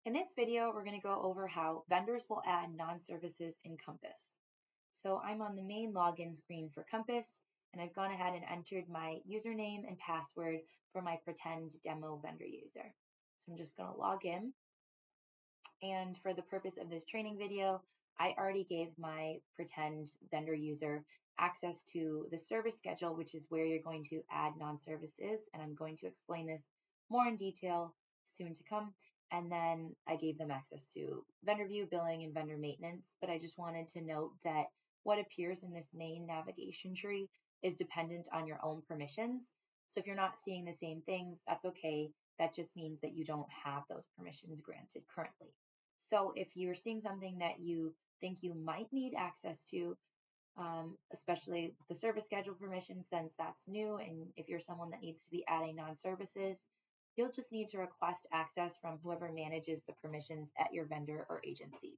In this video, we're going to go over how vendors will add non-services in Compass. So I'm on the main login screen for Compass, and I've gone ahead and entered my username and password for my pretend demo vendor user. So I'm just going to log in. And for the purpose of this training video, I already gave my pretend vendor user access to the service schedule, which is where you're going to add non-services. And I'm going to explain this more in detail soon to come. And then I gave them access to vendor view, billing, and vendor maintenance. But I just wanted to note that what appears in this main navigation tree is dependent on your own permissions. So if you're not seeing the same things, that's okay. That just means that you don't have those permissions granted currently. So if you're seeing something that you think you might need access to, especially the service schedule permission, since that's new, and if you're someone that needs to be adding non-services, you'll just need to request access from whoever manages the permissions at your vendor or agency.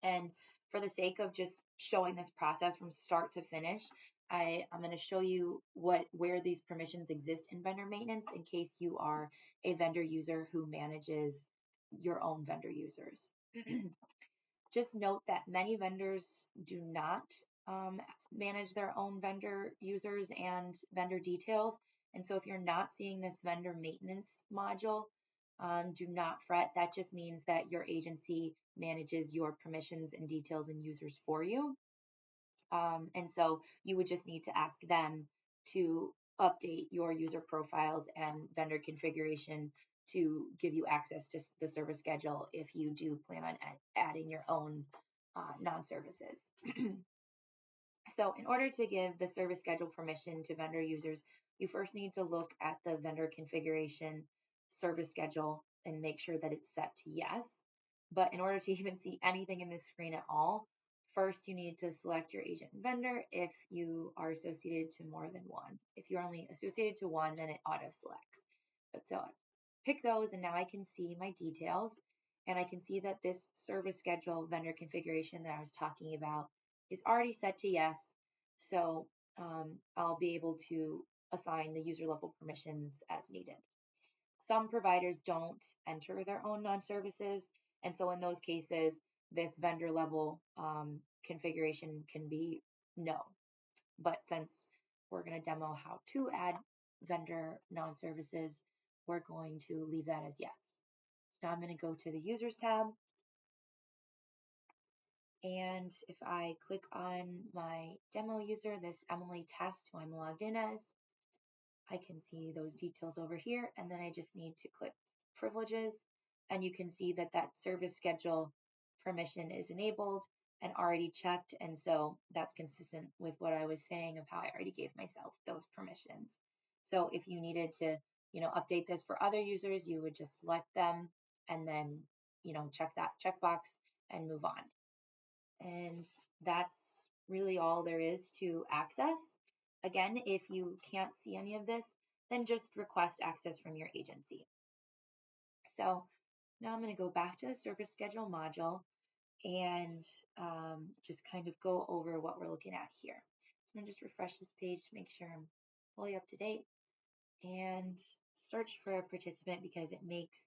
And for the sake of just showing this process from start to finish, I'm going to show you where these permissions exist in vendor maintenance in case you are a vendor user who manages your own vendor users. Just note that many vendors do not manage their own vendor users and vendor details. And so if you're not seeing this vendor maintenance module, do not fret. That just means that your agency manages your permissions and details and users for you. And so you would just need to ask them to update your user profiles and vendor configuration to give you access to the service schedule if you do plan on adding your own non-services. So in order to give the service schedule permission to vendor users, you first need to look at the vendor configuration service schedule and make sure that it's set to yes. But in order to even see anything in this screen at all, first you need to select your agent and vendor if you are associated to more than one. If you're only associated to one, then it auto selects. But so I pick those, and now I can see my details, and I can see that this service schedule vendor configuration that I was talking about is already set to yes. So I'll be able to assign the user level permissions as needed. Some providers don't enter their own non-services. And so in those cases, this vendor level configuration can be no. But since we're going to demo how to add vendor non-services, we're going to leave that as yes. So now I'm going to go to the users tab. And if I click on my demo user, this Emily Test, who I'm logged in as, I can see those details over here. And then I just need to click privileges. And you can see that that service schedule permission is enabled and already checked. And so that's consistent with what I was saying of how I already gave myself those permissions. So if you needed to, update this for other users, you would just select them and then, check that checkbox and move on. And that's really all there is to access. Again, if you can't see any of this, then just request access from your agency. So now I'm going to go back to the service schedule module and just kind of go over what we're looking at here. So I'm going to just refresh this page to make sure I'm fully up to date and search for a participant because it makes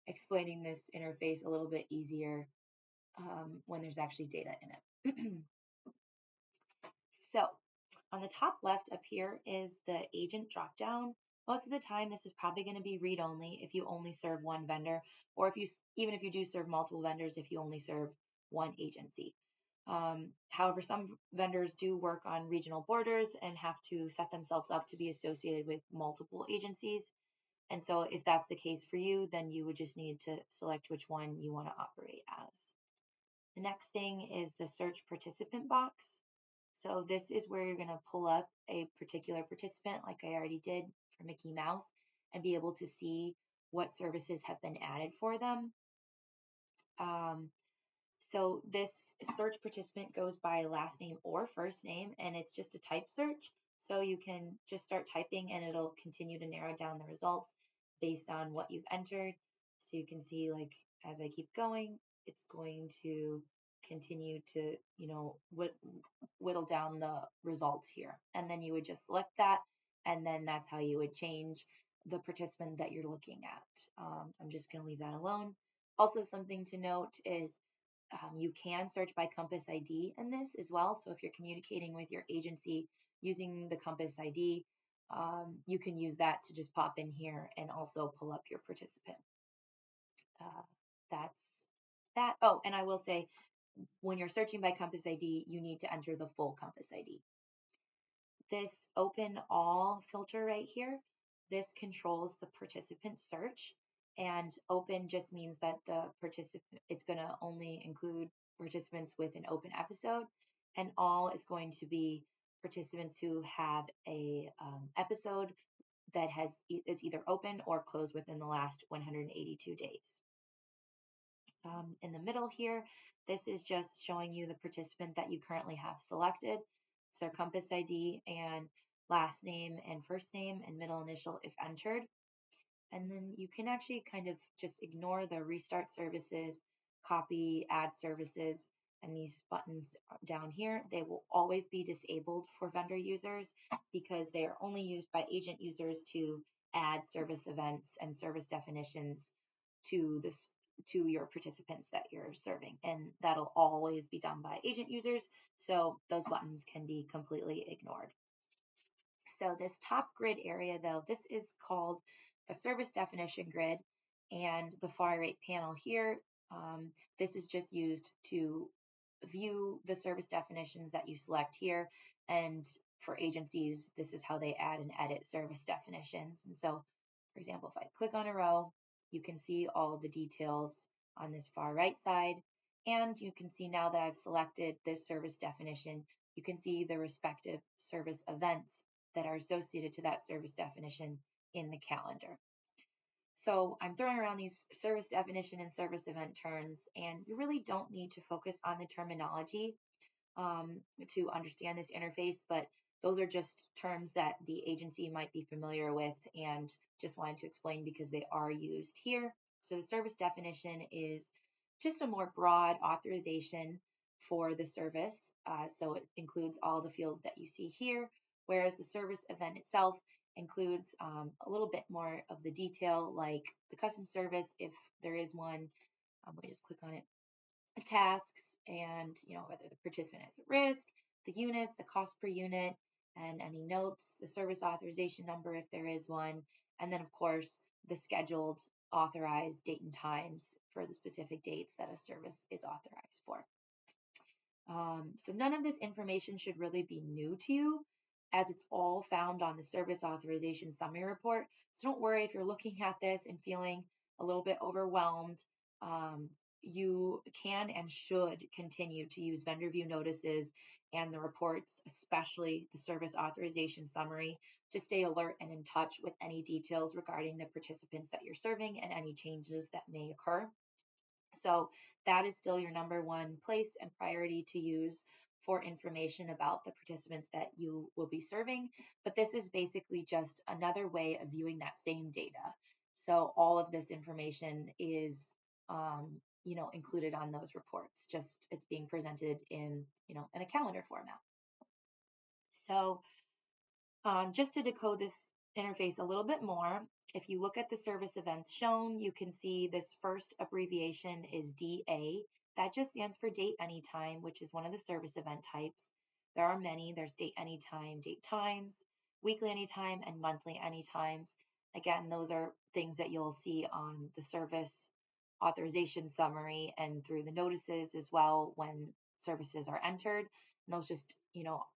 explaining this interface a little bit easier when there's actually data in it. So on the top left up here is the agent dropdown. Most of the time, this is probably going to be read-only if you only serve one vendor, or even if you do serve multiple vendors, if you only serve one agency. However, some vendors do work on regional borders and have to set themselves up to be associated with multiple agencies. And so if that's the case for you, then you would just need to select which one you want to operate as. The next thing is the search participant box. So this is where you're going to pull up a particular participant like I already did for Mickey Mouse and be able to see what services have been added for them. So this search participant goes by last name or first name, and it's just a type search. So you can just start typing and it'll continue to narrow down the results based on what you've entered. So you can see, like, as I keep going, it's going to continue to, whittle down the results here. And then you would just select that, and then that's how you would change the participant that you're looking at. I'm just going to leave that alone. Also, something to note is you can search by Compass ID in this as well. So if you're communicating with your agency using the Compass ID, you can use that to just pop in here and also pull up your participant. That's that. Oh, and I will say, when you're searching by Compass ID, you need to enter the full Compass ID. This open all filter right here, this controls the participant search, and open just means that the participant, it's going to only include participants with an open episode, and all is going to be participants who have a episode that is either open or closed within the last 182 days. In the middle here, this is just showing you the participant that you currently have selected. It's their Compass ID and last name and first name and middle initial if entered. And then you can actually kind of just ignore the restart services, copy, add services, and these buttons down here. They will always be disabled for vendor users because they are only used by agent users to add service events and service definitions to this to your participants that you're serving, and that'll always be done by agent users, so those buttons can be completely ignored. So this top grid area, though, this is called the service definition grid, and the far right panel here, this is just used to view the service definitions that you select here. And for agencies, this is how they add and edit service definitions. And so, for example, if I click on a row, you can see all the details on this far right side. And you can see now that I've selected this service definition, you can see the respective service events that are associated to that service definition in the calendar. So I'm throwing around these service definition and service event terms, and you really don't need to focus on the terminology to understand this interface, but those are just terms that the agency might be familiar with and just wanted to explain because they are used here. So the service definition is just a more broad authorization for the service. So it includes all the fields that you see here, whereas the service event itself includes a little bit more of the detail, like the custom service, if there is one. Let me just click on it. Tasks, and whether the participant is at risk, the units, the cost per unit, and any notes, the service authorization number if there is one, and then of course the scheduled authorized date and times for the specific dates that a service is authorized for. So none of this information should really be new to you, as it's all found on the service authorization summary report. So don't worry if you're looking at this and feeling a little bit overwhelmed. You can and should continue to use vendor view notices and the reports, especially the service authorization summary, to stay alert and in touch with any details regarding the participants that you're serving and any changes that may occur. So that is still your number one place and priority to use for information about the participants that you will be serving. But this is basically just another way of viewing that same data. So all of this information is, included on those reports. Just it's being presented in, in a calendar format. So just to decode this interface a little bit more, if you look at the service events shown, you can see this first abbreviation is DA. That just stands for date anytime, which is one of the service event types. There are many. There's date anytime, date times, weekly anytime, and monthly anytimes. Again, those are things that you'll see on the service authorization summary and through the notices as well when services are entered. And those just,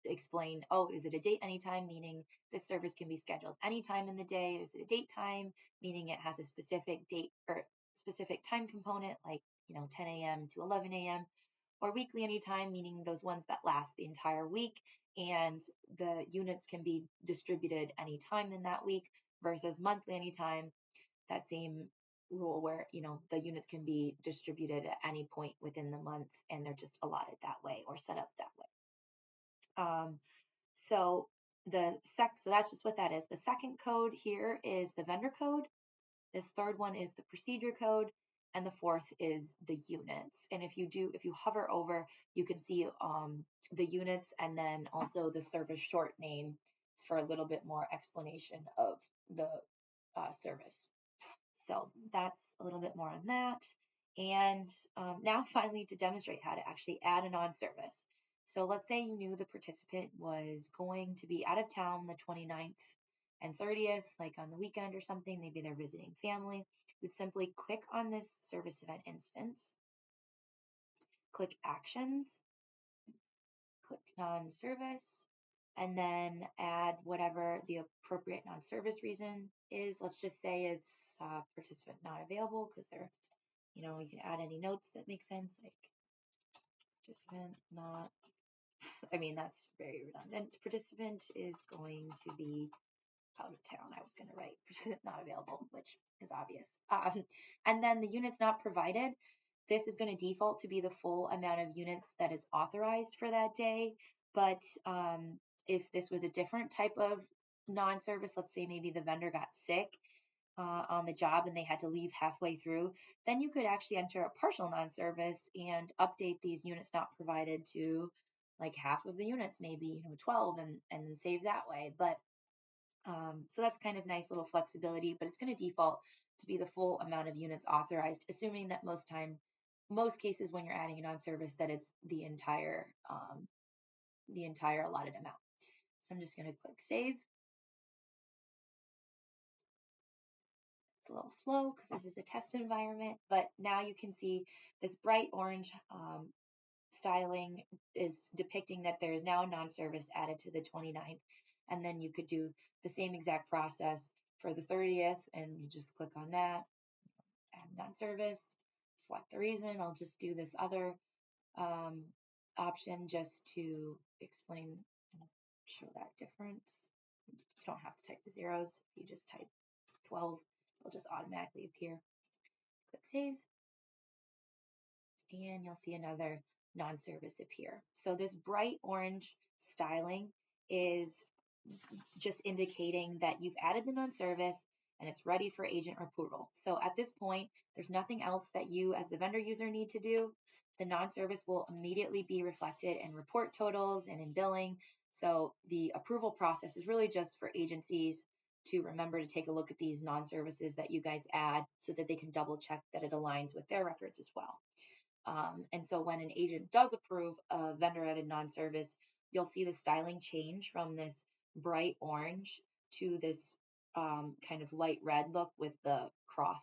explain, oh, is it a date anytime, meaning this service can be scheduled anytime in the day? Is it a date time, meaning it has a specific date or specific time component, like, 10 a.m. to 11 a.m., or weekly anytime, meaning those ones that last the entire week and the units can be distributed anytime in that week, versus monthly anytime, that same rule where, the units can be distributed at any point within the month and they're just allotted that way or set up that way. So so that's just what that is. The second code here is the vendor code. This third one is the procedure code, and the fourth is the units. And if you hover over, you can see the units and then also the service short name for a little bit more explanation of the service. So that's a little bit more on that. And now finally to demonstrate how to actually add a non-service. So let's say you knew the participant was going to be out of town the 29th and 30th, like on the weekend or something, maybe they're visiting family. You'd simply click on this service event instance, click actions, click non-service, and then add whatever the appropriate non-service reason is. Let's just say it's participant not available because they're, you can add any notes that make sense, like participant not, that's very redundant. Participant is going to be out of town. I was going to write participant not available, which is obvious. And then the units not provided. This is going to default to be the full amount of units that is authorized for that day. But if this was a different type of non-service, let's say maybe the vendor got sick on the job and they had to leave halfway through, then you could actually enter a partial non-service and update these units not provided to like half of the units, maybe 12, and save that way. But so that's kind of nice little flexibility, but it's going to default to be the full amount of units authorized, assuming that most cases when you're adding a non-service that it's the entire allotted amount. So I'm just going to click save. It's a little slow because this is a test environment, but now you can see this bright orange styling is depicting that there is now a non-service added to the 29th. And then you could do the same exact process for the 30th, and you just click on that, add non-service, select the reason. I'll just do this other option just to explain and show that difference. You don't have to type the zeros. You just type 12, it'll just automatically appear. Click save, and you'll see another non-service appear. So this bright orange styling is just indicating that you've added the non-service and it's ready for agent approval. So at this point, there's nothing else that you as the vendor user need to do. The non-service will immediately be reflected in report totals and in billing. So the approval process is really just for agencies to remember to take a look at these non-services that you guys add so that they can double check that it aligns with their records as well. And so when an agent does approve a vendor added non-service, you'll see the styling change from this bright orange to this kind of light red look with the cross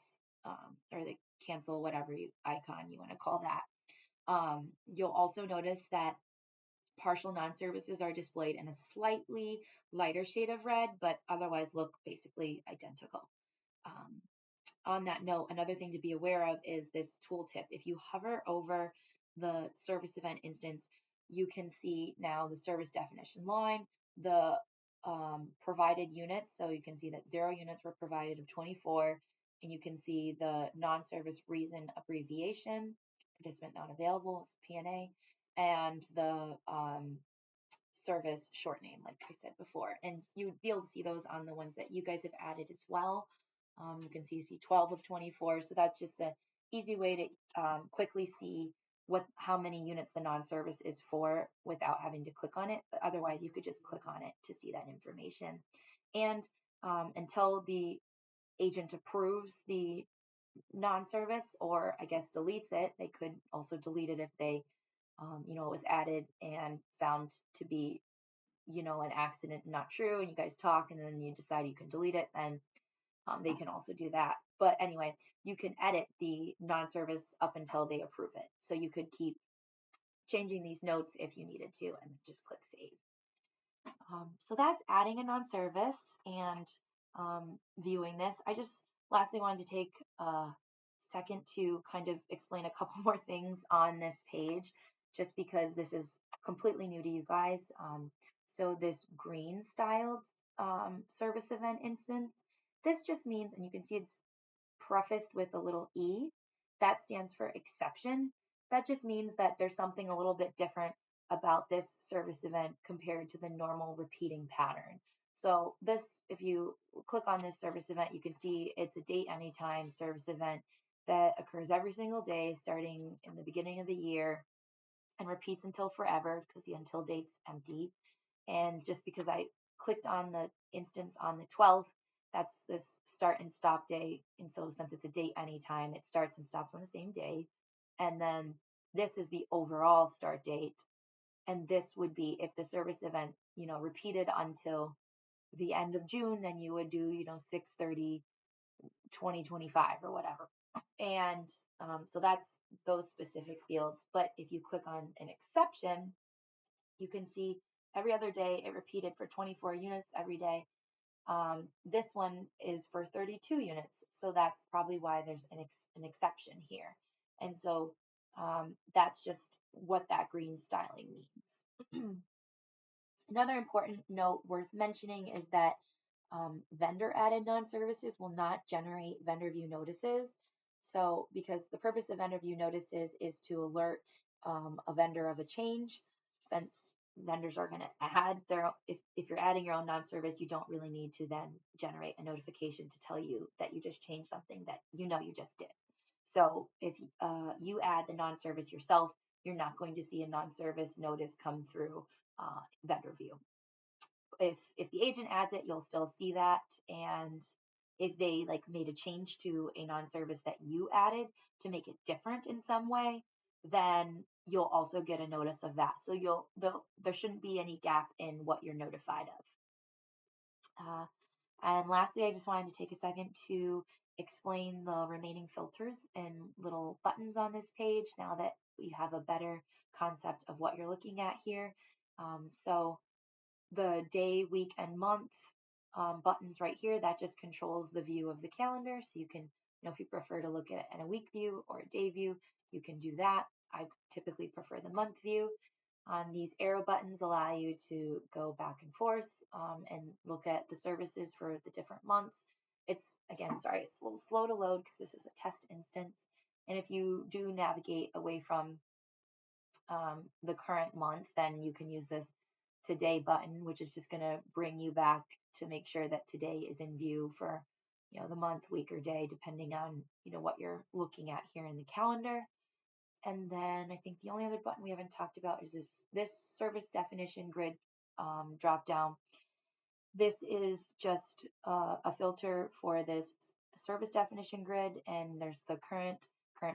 or the cancel, whatever icon you want to call that. You'll also notice that partial non-services are displayed in a slightly lighter shade of red, but otherwise look basically identical. On that note, another thing to be aware of is this tooltip. If you hover over the service event instance, you can see now the service definition line, the provided units. So you can see that 0 units were provided of 24, and you can see the non-service reason abbreviation, participant not available, is PNA, and the service short name, like I said before. And you'd be able to see those on the ones that you guys have added as well. You can see 12 of 24. So that's just an easy way to quickly see how many units the non-service is for without having to click on it. But otherwise, you could just click on it to see that information. And until the agent approves the non-service, or I guess deletes it, they could also delete it if they, it was added and found to be, an accident, not true, and you guys talk and then you decide you can delete it, then they can also do that. But anyway, you can edit the non-service up until they approve it. So you could keep changing these notes if you needed to and just click save. So that's adding a non-service and viewing this. I just lastly wanted to take a second to kind of explain a couple more things on this page, just because this is completely new to you guys. So this green styled service event instance, this just means, and you can see it's prefaced with a little E, that stands for exception. That just means that there's something a little bit different about this service event compared to the normal repeating pattern. So this, if you click on this service event, you can see it's a date anytime service event that occurs every single day starting in the beginning of the year and repeats until forever because the until date's empty. And just because I clicked on the instance on the 12th, That's this start and stop day. And so since it's a date anytime, it starts and stops on the same day. And then this is the overall start date. And this would be if the service event, repeated until the end of June, then you would do, 6/30, 2025 or whatever. And so that's those specific fields. But if you click on an exception, you can see every other day it repeated for 24 units every day. This one is for 32 units, so that's probably why there's an exception here. And so that's just what that green styling means. Another important note worth mentioning is that vendor added non-services will not generate vendor view notices. So because the purpose of vendor view notices is to alert a vendor of a change, since vendors are going to add if you're adding your own non-service, you don't really need to then generate a notification to tell you that you just changed something that you just did. So if you add the non-service yourself, you're not going to see a non-service notice come through vendor view. If the agent adds it, you'll still see that. And if they made a change to a non-service that you added to make it different in some way, then you'll also get a notice of that. So there shouldn't be any gap in what you're notified of. And lastly, I just wanted to take a second to explain the remaining filters and little buttons on this page now that you have a better concept of what you're looking at here. So the day, week, and month buttons right here, that just controls the view of the calendar. So you can, if you prefer to look at it in a week view or a day view, you can do that. I typically prefer the month view. These arrow buttons allow you to go back and forth and look at the services for the different months. It's a little slow to load because this is a test instance. And if you do navigate away from the current month, then you can use this today button, which is just going to bring you back to make sure that today is in view for the month, week, or day, depending on what you're looking at here in the calendar. And then I think the only other button we haven't talked about is this service definition grid drop down. This is just a filter for this service definition grid, and there's the current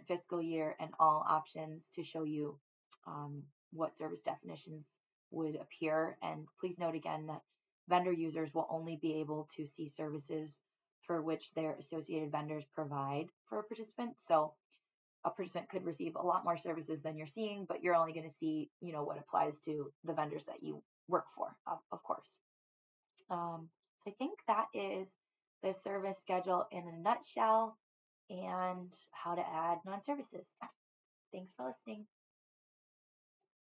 fiscal year and all options to show you what service definitions would appear. And please note again that vendor users will only be able to see services for which their associated vendors provide for a participant. So a participant could receive a lot more services than you're seeing, but you're only going to see, what applies to the vendors that you work for, of course. So I think that is the service schedule in a nutshell and how to add non-services. Thanks for listening.